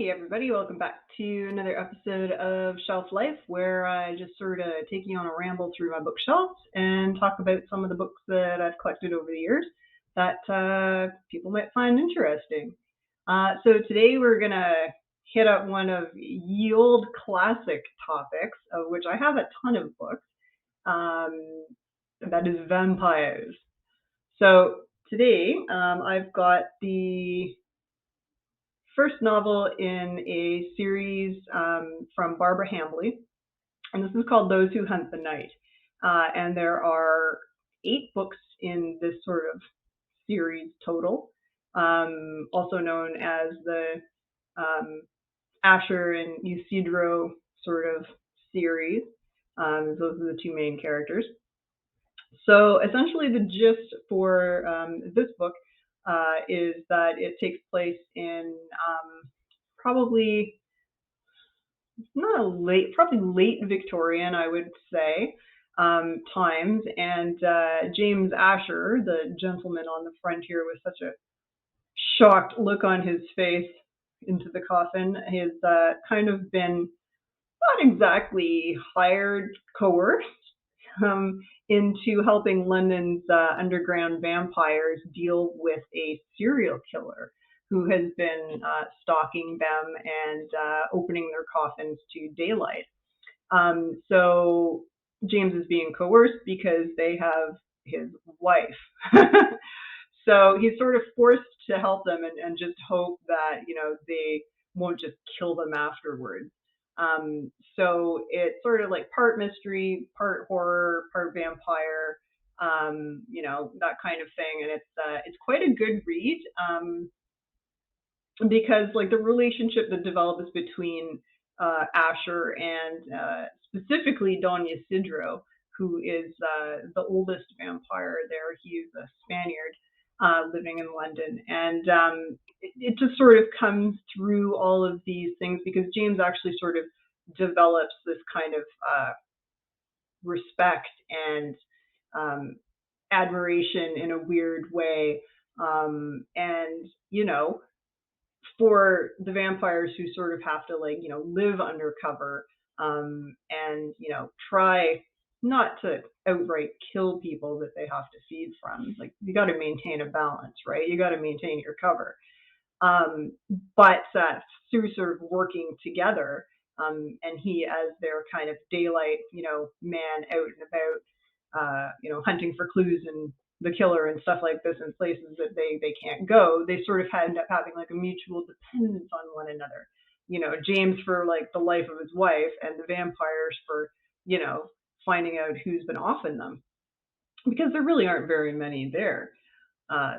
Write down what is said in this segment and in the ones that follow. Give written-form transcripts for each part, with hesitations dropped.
Hey everybody, welcome back to another episode of Shelf Life, where I just sort of take you on a ramble through my bookshelves and talk about some of the books that I've collected over the years that people might find interesting. So today we're going to hit up one of ye old classic topics, of which I have a ton of books, that is vampires. So today I've got the first novel in a series from Barbara Hambly, and this is called Those Who Hunt the Night. And there are 8 books in this sort of series total, also known as the Asher and Isidro sort of series. Those are the 2 main characters. So essentially the gist for this book is that it takes place in probably late Victorian, I would say, times. And James Asher, the gentleman on the frontier with such a shocked look on his face into the coffin, has kind of been not exactly hired, coerced into helping London's underground vampires deal with a serial killer who has been stalking them and opening their coffins to daylight. So James is being coerced because they have his wife. So he's sort of forced to help them and just hope that, they won't just kill them afterwards. So it's sort of like part mystery, part horror, part vampire, that kind of thing. And it's quite a good read, because like the relationship that develops between Asher and specifically Don Isidro, who is the oldest vampire there. He's a Spaniard living in London. And it just sort of comes through all of these things because James actually sort of develops this kind of respect and admiration in a weird way. And, for the vampires who sort of have to live undercover and, try not to outright kill people that they have to feed from. Like, you got to maintain a balance, right? You got to maintain your cover. But through sort of working together, and he as their kind of daylight, man out and about, hunting for clues and the killer and stuff like this in places that they can't go, they sort of end up having like a mutual dependence on one another. James for like the life of his wife, and the vampires for, finding out who's been offing them, because there really aren't very many there.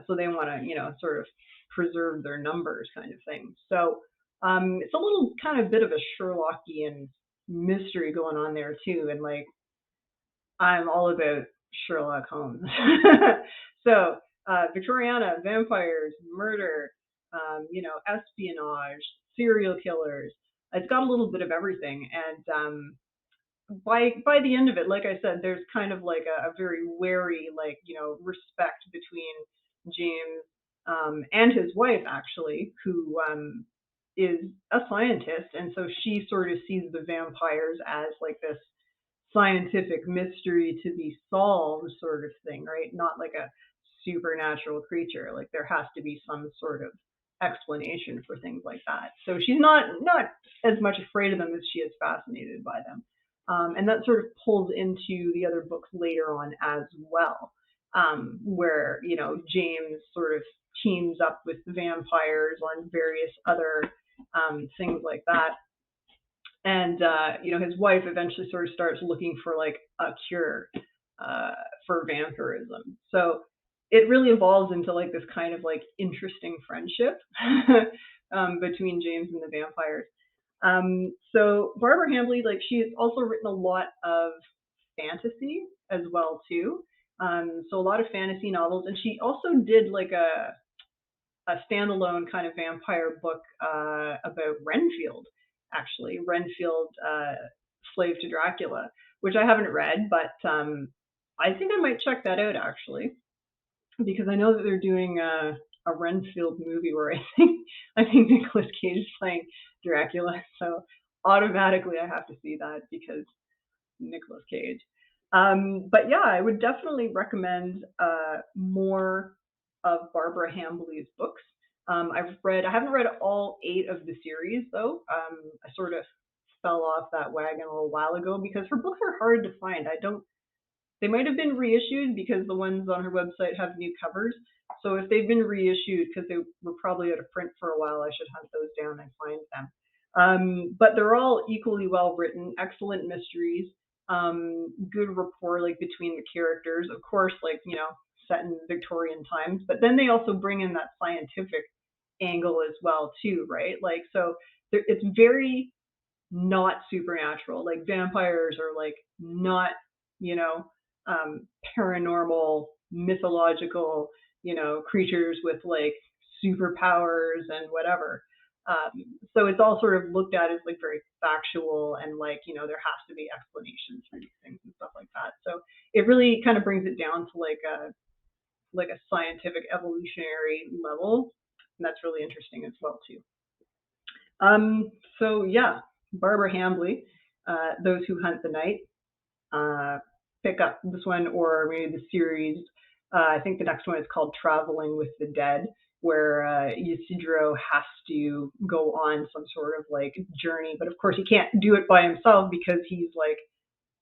So they want to, sort of preserve their numbers kind of thing. So it's a little kind of bit of a Sherlockian mystery going on there too. And like, I'm all about Sherlock Holmes. So Victoriana, vampires, murder, espionage, serial killers. It's got a little bit of everything. And by the end of it, like I said, there's kind of like a very wary, respect between James and his wife, actually, who is a scientist. And so she sort of sees the vampires as like this scientific mystery to be solved sort of thing, right? Not like a supernatural creature. Like, there has to be some sort of explanation for things like that. So she's not as much afraid of them as she is fascinated by them. And that sort of pulls into the other books later on as well, where, James sort of teams up with the vampires on various other things like that. And, his wife eventually sort of starts looking for like a cure for vampirism. So it really evolves into like this kind of like interesting friendship between James and the vampires. So Barbara Hambly, like, she's also written a lot of fantasy as well too. So a lot of fantasy novels, and she also did like a standalone kind of vampire book about Renfield, actually. Renfield, Slave to Dracula, which I haven't read, but I think I might check that out, actually, because I know that they're doing a Renfield movie where I think Nicolas Cage is playing Dracula. So automatically I have to see that because Nicolas Cage. But yeah, I would definitely recommend more of Barbara Hambly's books. I haven't read all 8 of the series though. I sort of fell off that wagon a little while ago because her books are hard to find. I don't They might have been reissued because the ones on her website have new covers. So if they've been reissued because they were probably out of print for a while, I should hunt those down and find them. But they're all equally well written, excellent mysteries, good rapport like between the characters. Of course, like set in Victorian times, but then they also bring in that scientific angle as well too, right? Like so, it's very not supernatural. Like vampires are like not, you know, paranormal, mythological, creatures with like superpowers and whatever. So it's all sort of looked at as like very factual and like, there has to be explanations for these things and stuff like that. So it really kind of brings it down to like a scientific evolutionary level. And that's really interesting as well too. So yeah, Barbara Hambly, Those Who Hunt the Night. Uh, Pick up this one or maybe the series. I think the next one is called Traveling with the Dead, where Isidro has to go on some sort of like journey, but of course he can't do it by himself because he's like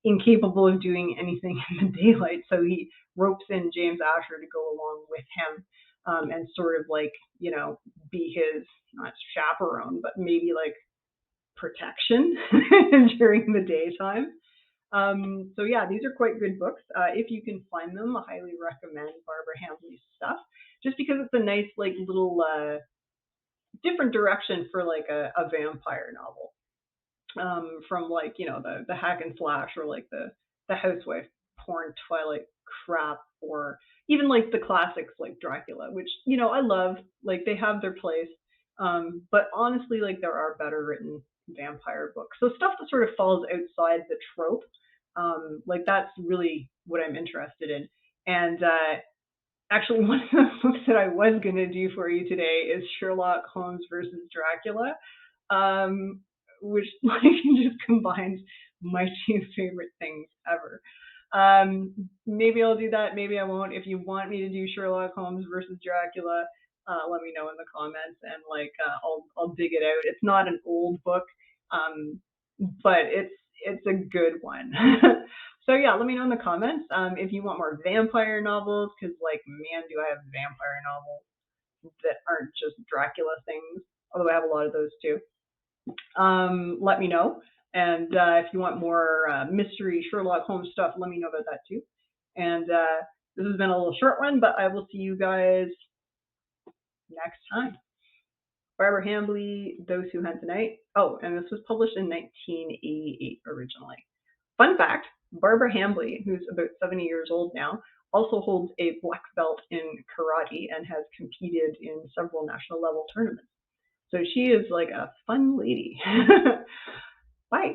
incapable of doing anything in the daylight. So he ropes in James Asher to go along with him and sort of like, be his not chaperone, but maybe like protection during the daytime. So yeah, these are quite good books. If you can find them, I highly recommend Barbara Hambly's stuff, just because it's a nice like little different direction for like a vampire novel. From like the hack and slash or like the housewife porn Twilight crap, or even like the classics like Dracula, which I love. Like they have their place, but honestly, like there are better written vampire books. So stuff that sort of falls outside the trope, like that's really what I'm interested in. And actually, one of the books that I was going to do for you today is Sherlock Holmes versus Dracula, um, which like just combines my 2 favorite things ever. Maybe I'll do that. Maybe I won't. If you want me to do Sherlock Holmes versus Dracula, let me know in the comments, and like I'll dig it out. It's not an old book, um, but it's a good one. So yeah, let me know in the comments if you want more vampire novels, because like man, do I have vampire novels that aren't just Dracula things. Although I have a lot of those too. Let me know. And if you want more mystery Sherlock Holmes stuff, let me know about that too. And this has been a little short one, but I will see you guys next time. Barbara Hambly, Those Who Hunt the Night. Oh, and this was published in 1988 originally. Fun fact, Barbara Hambly, who's about 70 years old now, also holds a black belt in karate and has competed in several national level tournaments. So she is like a fun lady. Bye.